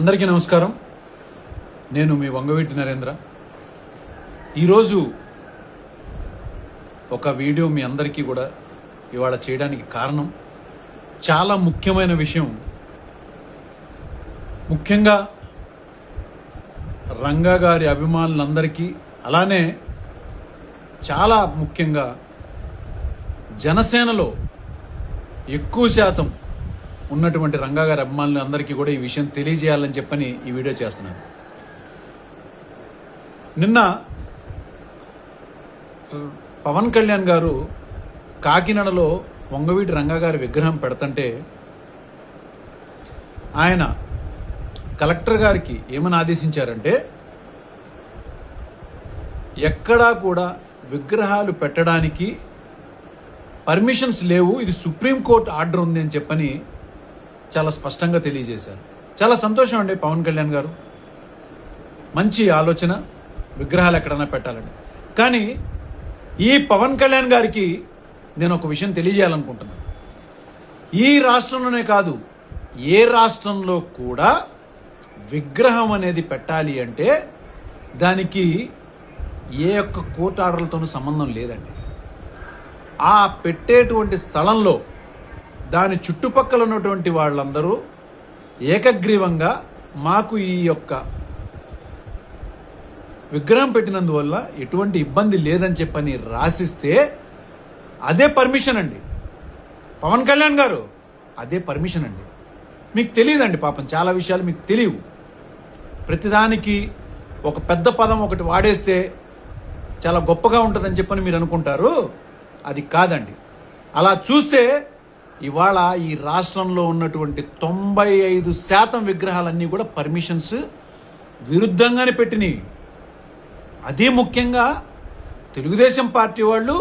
అందరికీ నమస్కారం. నేను మీ వంగవీటి నరేంద్ర. ఈరోజు ఒక వీడియో మీ అందరికీ కూడా ఇవాళ చేయడానికి కారణం చాలా ముఖ్యమైన విషయం. ముఖ్యంగా రంగా గారి అభిమానులందరికీ, అలానే చాలా ముఖ్యంగా జనసేనలో ఎక్కువ శాతం ఉన్నటువంటి రంగా గారి అభిమానులు అందరికీ కూడా ఈ విషయం తెలియజేయాలని చెప్పని ఈ వీడియో చేస్తున్నాను. నిన్న పవన్ కళ్యాణ్ గారు కాకినాడలో వంగవీటి రంగా గారి విగ్రహం పెడుతుంటే ఆయన కలెక్టర్ గారికి ఏమని ఆదేశించారంటే, ఎక్కడా కూడా విగ్రహాలు పెట్టడానికి పర్మిషన్స్ లేవు, ఇది సుప్రీంకోర్టు ఆర్డర్ ఉంది అని చెప్పని చాలా స్పష్టంగా తెలియజేశారు. చాలా సంతోషం అండి పవన్ కళ్యాణ్ గారు, మంచి ఆలోచన, విగ్రహాలు ఎక్కడైనా పెట్టాలని. కానీ ఈ పవన్ కళ్యాణ్ గారికి నేను ఒక విషయం తెలియజేయాలనుకుంటున్నాను. ఈ రాష్ట్రంలోనే కాదు, ఏ రాష్ట్రంలో కూడా విగ్రహం అనేది పెట్టాలి అంటే దానికి ఏ ఒక్క కోర్టు ఆర్డర్లతోనూ సంబంధం లేదండి. ఆ పెట్టేటువంటి స్థలంలో దాని చుట్టుపక్కల ఉన్నటువంటి వాళ్ళందరూ ఏకగ్రీవంగా మాకు ఈ యొక్క విగ్రహం పెట్టినందువల్ల ఎటువంటి ఇబ్బంది లేదని చెప్పని రాసిస్తే అదే పర్మిషన్ అండి. పవన్ కళ్యాణ్ గారు, అదే పర్మిషన్ అండి. మీకు తెలియదండి పాపం, చాలా విషయాలు మీకు తెలియవు. ప్రతిదానికి ఒక పెద్ద పదం ఒకటి వాడేస్తే చాలా గొప్పగా ఉంటుందని చెప్పని మీరు అనుకుంటారు. అది కాదండి. అలా చూస్తే ఇవాళ ఈ రాష్ట్రంలో ఉన్నటువంటి 95% విగ్రహాలన్నీ కూడా పర్మిషన్స్ విరుద్ధంగానే పెట్టినాయి. అదే ముఖ్యంగా తెలుగుదేశం పార్టీ వాళ్ళు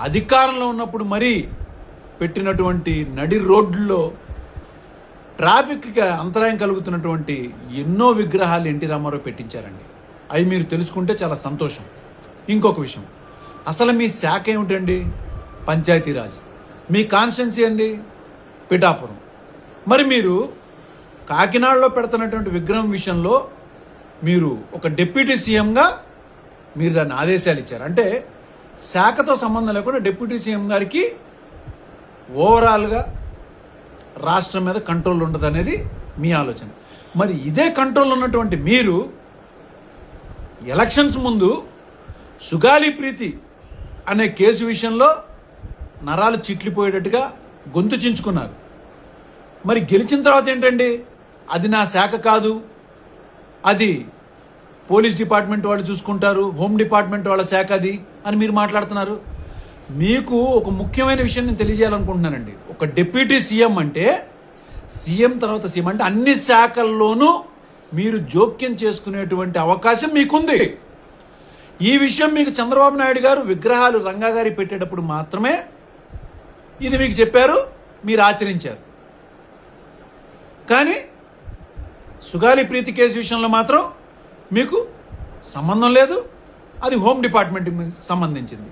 అధికారంలో ఉన్నప్పుడు మరీ పెట్టినటువంటి నడి రోడ్లలో ట్రాఫిక్కి అంతరాయం కలుగుతున్నటువంటి ఎన్నో విగ్రహాలు ఎన్టీ రామారావు పెట్టించారండి. అవి మీరు తెలుసుకుంటే చాలా సంతోషం. ఇంకొక విషయం, అసలు మీ శాఖ ఏమిటండి? పంచాయతీరాజ్. మీ కాన్స్టిట్యున్సీ అండి పిఠాపురం. మరి మీరు కాకినాడలో పెడుతున్నటువంటి విగ్రహం విషయంలో మీరు ఒక డిప్యూటీ సీఎంగా మీరు దాన్ని ఆదేశాలు ఇచ్చారు. అంటే శాఖతో సంబంధం లేకుండా డిప్యూటీ సీఎం గారికి ఓవరాల్గా రాష్ట్రం మీద కంట్రోల్ ఉండదు అనేది మీ ఆలోచన. మరి ఇదే కంట్రోల్ ఉన్నటువంటి మీరు ఎలక్షన్స్ ముందు సుగాలి ప్రీతి అనే కేసు విషయంలో నరాలు చిట్లిపోయేటట్టుగా గొంతు చించుకున్నారు. మరి గెలిచిన తర్వాత ఏంటండి, అది నా శాఖ కాదు, అది పోలీస్ డిపార్ట్మెంట్ వాళ్ళు చూసుకుంటారు, హోమ్ డిపార్ట్మెంట్ వాళ్ళ శాఖ అది అని మీరు మాట్లాడుతున్నారు. మీకు ఒక ముఖ్యమైన విషయం నేను తెలియజేయాలనుకుంటున్నానండి. ఒక డిప్యూటీ సీఎం అంటే, సీఎం తర్వాత సీఎం అంటే అన్ని శాఖల్లోనూ మీరు జోక్యం చేసుకునేటువంటి అవకాశం మీకుంది. ఈ విషయం మీకు చంద్రబాబు నాయుడు గారు విగ్రహాలు రంగా గారి పెట్టేటప్పుడు మాత్రమే ఇది మీకు చెప్పారు, మీరు ఆచరించారు. కానీ సుగాలి ప్రీతి కేసు విషయంలో మాత్రం మీకు సంబంధం లేదు, అది హోమ్ డిపార్ట్మెంట్కి సంబంధించింది.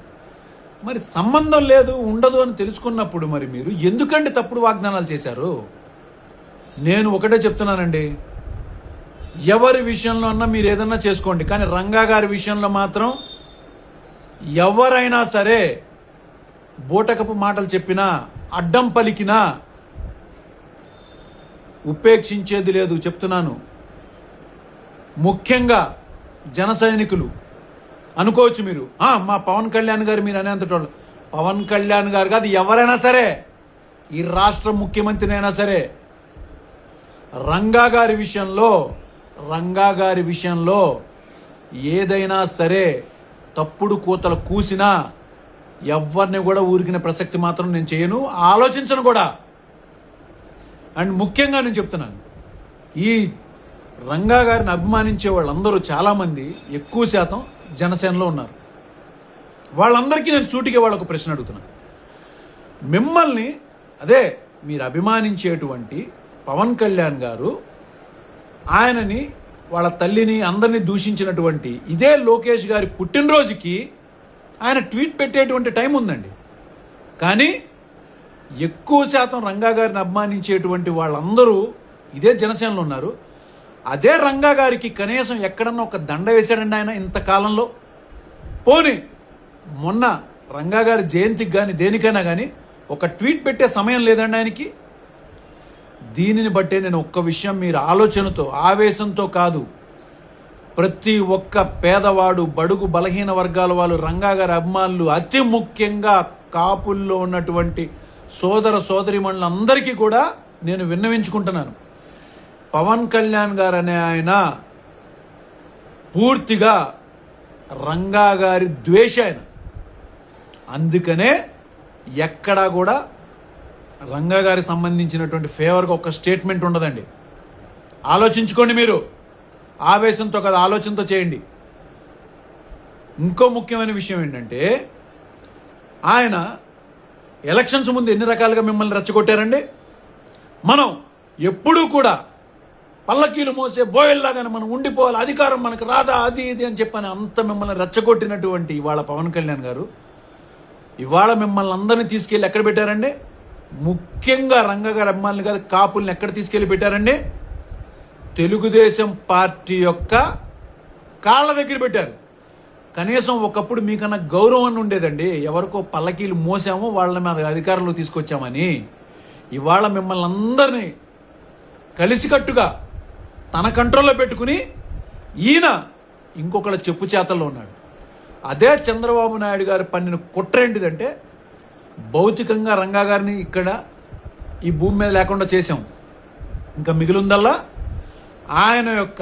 మరి సంబంధం లేదు, ఉండదు అని తెలుసుకున్నప్పుడు మరి మీరు ఎందుకంటే తప్పుడు వాగ్దానాలు చేశారు? నేను ఒకటే చెప్తున్నానండి, ఎవరి విషయంలో అన్నా మీరు ఏదన్నా చేసుకోండి, కానీ రంగా గారి విషయంలో మాత్రం ఎవరైనా సరే బూటకపు మాటలు చెప్పినా, అడ్డం పలికినా ఉపేక్షించేది లేదు. చెప్తున్నాను. ముఖ్యంగా జన సైనికులు అనుకోవచ్చు మీరు, మా పవన్ కళ్యాణ్ గారు మీరు అనేంతటోళ్ళు. పవన్ కళ్యాణ్ గారు కాదు, ఎవరైనా సరే, ఈ రాష్ట్ర ముఖ్యమంత్రినైనా సరే, రంగా గారి విషయంలో ఏదైనా సరే తప్పుడు కూతలు కూసినా ఎవరిని కూడా ఊరికిన ప్రసక్తి మాత్రం నేను చేయను, ఆలోచించను కూడా. అండ్ ముఖ్యంగా నేను చెప్తున్నాను, ఈ రంగా గారిని అభిమానించే వాళ్ళందరూ చాలామంది ఎక్కువ శాతం జనసేనలో ఉన్నారు. వాళ్ళందరికీ నేను సూటిగా వాళ్ళకు ప్రశ్న అడుగుతున్నాను. మిమ్మల్ని, అదే మీరు అభిమానించేటువంటి పవన్ కళ్యాణ్ గారు ఆయనని, వాళ్ళ తల్లిని, అందరినీ దూషించినటువంటి ఇదే లోకేష్ గారి పుట్టినరోజుకి ఆయన ట్వీట్ పెట్టేటువంటి టైం ఉందండి. కానీ ఎక్కువ శాతం రంగా గారిని అభిమానించేటువంటి వాళ్ళందరూ ఇదే జనసేనలో ఉన్నారు. అదే రంగా గారికి కనీసం ఎక్కడన్నా ఒక దండ వేశాడండి ఆయన ఇంతకాలంలో? పోనీ మొన్న రంగా గారి జయంతికి కానీ దేనికైనా కానీ ఒక ట్వీట్ పెట్టే సమయం లేదండి ఆయనకి? దీనిని బట్టే నేను ఒక్క విషయం, మీరు ఆలోచనతో ఆవేశంతో కాదు, ప్రతి ఒక్క పేదవాడు, బడుగు బలహీన వర్గాల వాళ్ళు, రంగా గారి అభిమానులు, అతి ముఖ్యంగా కాపుల్లో ఉన్నటువంటి సోదర సోదరిమణులందరికీ కూడా నేను విన్నవించుకుంటున్నాను. పవన్ కళ్యాణ్ గారు అనే ఆయన పూర్తిగా రంగా గారి ద్వేష ఆయన. అందుకనే ఎక్కడా కూడా రంగా గారికి సంబంధించినటువంటి ఫేవర్గా ఒక స్టేట్మెంట్ ఉండదండి. ఆలోచించుకోండి, మీరు ఆవేశంతో కదా, ఆలోచనతో చేయండి. ఇంకో ముఖ్యమైన విషయం ఏంటంటే, ఆయన ఎలక్షన్స్ ముందు ఎన్ని రకాలుగా మిమ్మల్ని రెచ్చగొట్టారండి. మనం ఎప్పుడూ కూడా పల్లకీలు మోసే బోయల్లాగానే మనం ఉండిపోవాలి, అధికారం మనకు రాదా, అది ఇది అని చెప్పని అంత మిమ్మల్ని రెచ్చగొట్టినటువంటి ఇవాళ పవన్ కళ్యాణ్ గారు ఇవాళ మిమ్మల్ని అందరినీ తీసుకెళ్ళి ఎక్కడ పెట్టారండి? ముఖ్యంగా రంగా గారి అభిమానులు కాదు, కాపుల్ని ఎక్కడ తీసుకెళ్ళి పెట్టారండి? తెలుగుదేశం పార్టీ యొక్క కాళ్ళ దగ్గర పెట్టారు. కనీసం ఒకప్పుడు మీకన్నా గౌరవం ఉండేదండి. ఎవరికో పల్లకీలు మోసామో వాళ్ళ మీద అధికారంలో తీసుకొచ్చామని. ఇవాళ మిమ్మల్ని అందరినీ కలిసికట్టుగా తన కంట్రోల్లో పెట్టుకుని ఈయన ఇంకొకళ్ళ చెప్పు చేతల్లో ఉన్నాడు. అదే చంద్రబాబు నాయుడు గారు పన్నిన కుట్ర ఏంటిదంటే, భౌతికంగా రంగా గారిని ఇక్కడ ఈ భూమి మీద లేకుండా చేశాం. ఇంకా మిగిలిందల్లా ఆయన యొక్క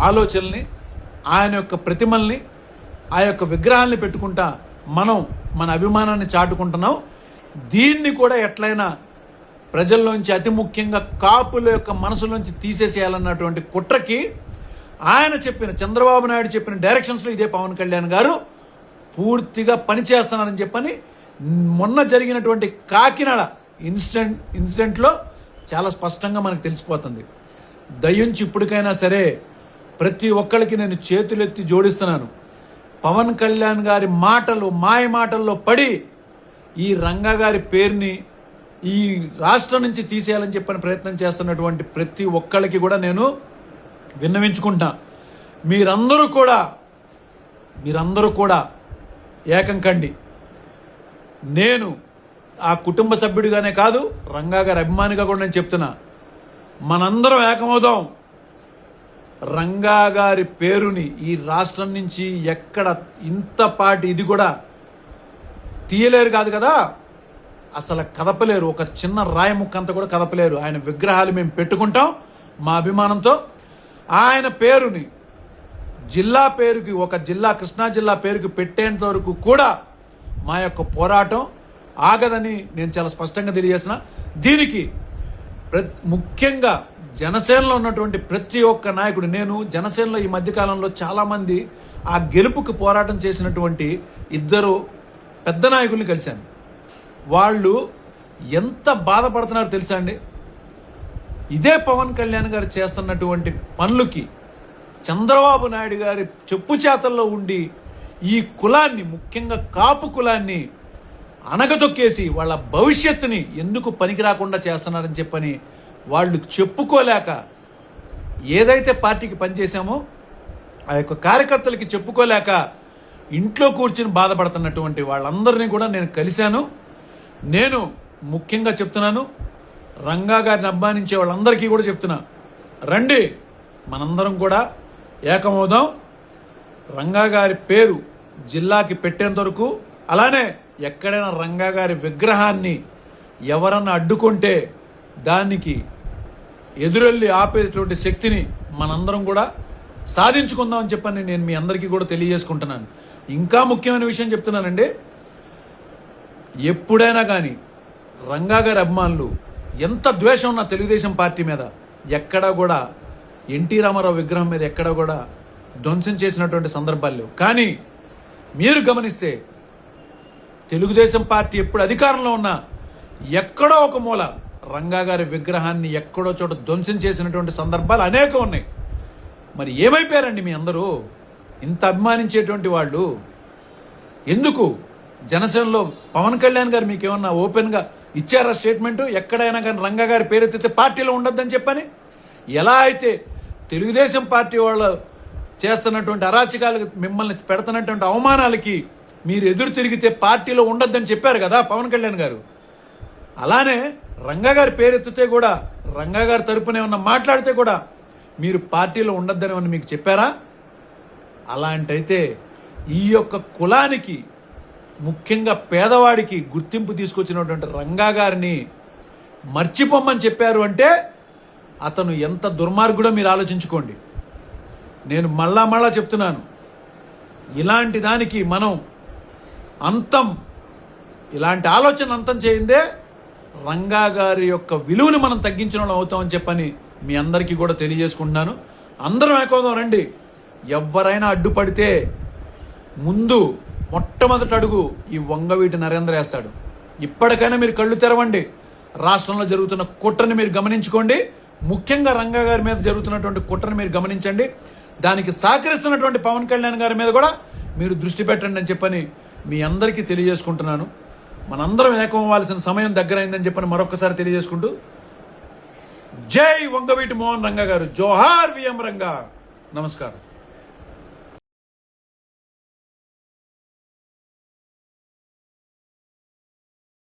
ఆలోచనల్ని, ఆయన యొక్క ప్రతిమల్ని, ఆ యొక్క విగ్రహాల్ని పెట్టుకుంటా మనం మన అభిమానాన్ని చాటుకుంటున్నాం. దీన్ని కూడా ఎట్లయినా ప్రజల్లోంచి, అతి ముఖ్యంగా కాపుల యొక్క మనసులోంచి తీసేసేయాలన్నటువంటి కుట్రకి ఆయన చెప్పిన, చంద్రబాబు నాయుడు చెప్పిన డైరెక్షన్స్లో ఇదే పవన్ కళ్యాణ్ గారు పూర్తిగా పనిచేస్తున్నారని చెప్పని మొన్న జరిగినటువంటి కాకినాడ ఇన్సిడెంట్లో చాలా స్పష్టంగా మనకు తెలిసిపోతుంది. దయించి ఇప్పటికైనా సరే ప్రతి ఒక్కరికి నేను చేతులెత్తి జోడిస్తున్నాను. పవన్ కళ్యాణ్ గారి మాటలు, మాయ మాటల్లో పడి ఈ రంగా గారి పేరుని ఈ రాష్ట్రం నుంచి తీసేయాలని చెప్పని ప్రయత్నం చేస్తున్నటువంటి ప్రతి ఒక్కరికి కూడా నేను విన్నవించుకుంటా. మీరందరూ కూడా ఏకం కండి. నేను ఆ కుటుంబ సభ్యుడిగానే కాదు, రంగా గారి అభిమానిగా కూడా నేను చెప్తున్నా, మనందరం ఏకమవుదాం. రంగా గారి పేరుని ఈ రాష్ట్రం నుంచి ఎక్కడ ఇంతపాటి ఇది కూడా తీయలేరు కాదు కదా, అసలు కదపలేరు. ఒక చిన్న రాయి ముక్క అంతా కూడా కదపలేరు. ఆయన విగ్రహాలు మేము పెట్టుకుంటాం మా అభిమానంతో. ఆయన పేరుని జిల్లా పేరుకి, ఒక జిల్లా, కృష్ణా జిల్లా పేరుకి పెట్టేంత వరకు కూడా మా యొక్క పోరాటం ఆగదని నేను చాలా స్పష్టంగా తెలియజేసిన. దీనికి ముఖ్యంగా జనసేనలో ఉన్నటువంటి ప్రతి ఒక్క నాయకుడు, నేను జనసేనలో ఈ మధ్యకాలంలో చాలామంది ఆ గెలుపుకి పోరాటం చేసినటువంటి ఇద్దరు పెద్ద నాయకుల్ని కలిశాను. వాళ్ళు ఎంత బాధపడుతున్నారో తెలుసా అండి? ఇదే పవన్ కళ్యాణ్ గారు చేస్తున్నటువంటి పనులకి చంద్రబాబు నాయుడు గారి చెప్పు చేతల్లో ఉండి ఈ కులాన్ని, ముఖ్యంగా కాపు కులాన్ని అనగదొక్కేసి వాళ్ళ భవిష్యత్తుని ఎందుకు పనికి రాకుండా చేస్తున్నారని చెప్పని వాళ్ళు చెప్పుకోలేక, ఏదైతే పార్టీకి పనిచేశామో ఆ యొక్క కార్యకర్తలకి చెప్పుకోలేక ఇంట్లో కూర్చుని బాధపడుతున్నటువంటి వాళ్ళందరినీ కూడా నేను కలిశాను. నేను ముఖ్యంగా చెప్తున్నాను, రంగా గారిని అభిమానించే వాళ్ళందరికీ కూడా చెప్తున్నా, రండి మనందరం కూడా ఏకమవుదాం. రంగా గారి పేరు జిల్లాకి పెట్టేంత వరకు, అలానే ఎక్కడైనా రంగా గారి విగ్రహాన్ని ఎవరన్నా అడ్డుకుంటే దానికి ఎదురెళ్ళి ఆపేటువంటి శక్తిని మనందరం కూడా సాధించుకుందాం అని చెప్పని నేను మీ అందరికీ కూడా తెలియజేసుకుంటున్నాను. ఇంకా ముఖ్యమైన విషయం చెప్తున్నానండి, ఎప్పుడైనా కానీ రంగా గారి అభిమానులు ఎంత ద్వేషం ఉన్న తెలుగుదేశం పార్టీ మీద ఎక్కడా కూడా ఎన్టీ రామారావు విగ్రహం మీద ఎక్కడా కూడా ధ్వంసం చేసినటువంటి సందర్భాలు లేవు. కానీ మీరు గమనిస్తే తెలుగుదేశం పార్టీ ఎప్పుడు అధికారంలో ఉన్నా ఎక్కడో ఒక మూల రంగా గారి విగ్రహాన్ని ఎక్కడో చోట ధ్వంసం చేసినటువంటి సందర్భాలు అనేకం ఉన్నాయి. మరి ఏమైపోయారండి మీ అందరూ? ఇంత అభిమానించేటువంటి వాళ్ళు ఎందుకు? జనసేనలో పవన్ కళ్యాణ్ గారు మీకు ఏమన్నా ఓపెన్గా ఇచ్చారా స్టేట్మెంటు? ఎక్కడైనా కానీ రంగా గారి పేరెత్తితే పార్టీలో ఉండొద్దని చెప్పని. ఎలా అయితే తెలుగుదేశం పార్టీ వాళ్ళు చేస్తున్నటువంటి అరాచకాలకు, మిమ్మల్ని పెడుతున్నటువంటి అవమానాలకి మీరు ఎదురు తిరిగితే పార్టీలో ఉండొద్దని చెప్పారు కదా పవన్ కళ్యాణ్ గారు. అలానే రంగా గారి పేరెత్తితే కూడా, రంగా గారి తరపున ఏమన్నా మాట్లాడితే కూడా మీరు పార్టీలో ఉండొద్దని ఏమన్నా మీకు చెప్పారా? అలాంటైతే ఈ యొక్క కులానికి, ముఖ్యంగా పేదవాడికి గుర్తింపు తీసుకొచ్చినటువంటి రంగా గారిని మర్చిపోమ్మని చెప్పారు అంటే అతను ఎంత దుర్మార్గుడో మీరు ఆలోచించుకోండి. నేను మళ్ళా చెప్తున్నాను, ఇలాంటి దానికి మనం అంతం, ఇలాంటి ఆలోచన అంతం చేయిందే రంగా గారి యొక్క విలువని మనం తగ్గించిన వాళ్ళం అవుతామని చెప్పని మీ అందరికీ కూడా తెలియజేసుకుంటున్నాను. అందరం ఏకోదం రండి. ఎవరైనా అడ్డుపడితే ముందు మొట్టమొదటి అడుగు ఈ వంగవీటి నరేంద్ర వేస్తాడు. ఇప్పటికైనా మీరు కళ్ళు తెరవండి. రాష్ట్రంలో జరుగుతున్న కుట్రని మీరు గమనించుకోండి. ముఖ్యంగా రంగా గారి మీద జరుగుతున్నటువంటి కుట్రని మీరు గమనించండి. దానికి సహకరిస్తున్నటువంటి పవన్ కళ్యాణ్ గారి మీద కూడా మీరు దృష్టి పెట్టండి అని చెప్పని మీ అందరికీ తెలియజేసుకుంటున్నాను. మనందరం ఏకం అవ్వాల్సిన సమయం దగ్గరైందని చెప్పని మరొకసారి తెలియజేసుకుంటూ, జై వంగవీటి మోహన్ రంగా గారు, జోహార్ విఎం రంగా. నమస్కారం.